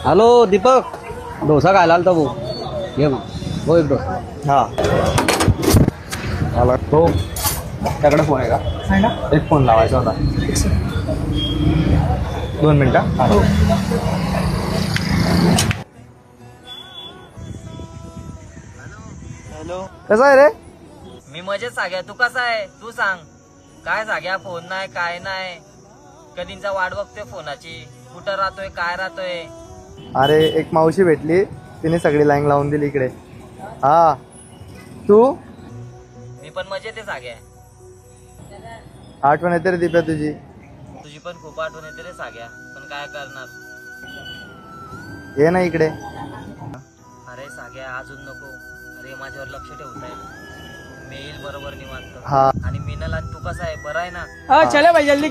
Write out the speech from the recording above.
Hello Deepak, dosa खायला आलता भाऊ. ये मग हो एक डोसा. हा आला तो. त्याकडे फोन आहे का? एक फोन लावायचा होता. 2 मिनिटं. हॅलो. कसा आहे रे? मी मजेत साग्या, तू कसा आहे तू सांग. काय साग्या, फोन नाही काय नाही, कधीचा वाट बघतोय फोनाची. कुठं राहतोय काय राहतोय. अरे एक मावशी भेटली, तिने सगळी लाईन लावून दिली इकडे. हा तू? मी पण मजेत आहे साग्या. आठवण येते रे दिप्या तुझी. तुझी पण खूप आठवण येते रे साग्या, पण काय करणार. ये ना इकडे. अरे साग्या अजून नको. अरे माझ्यावर लक्ष ठेवताय. मी येईल बरोबर निवांत. हा आणि मीनल आणि तू कसा आहे, बरा आहे ना? चले भाई जल्दी.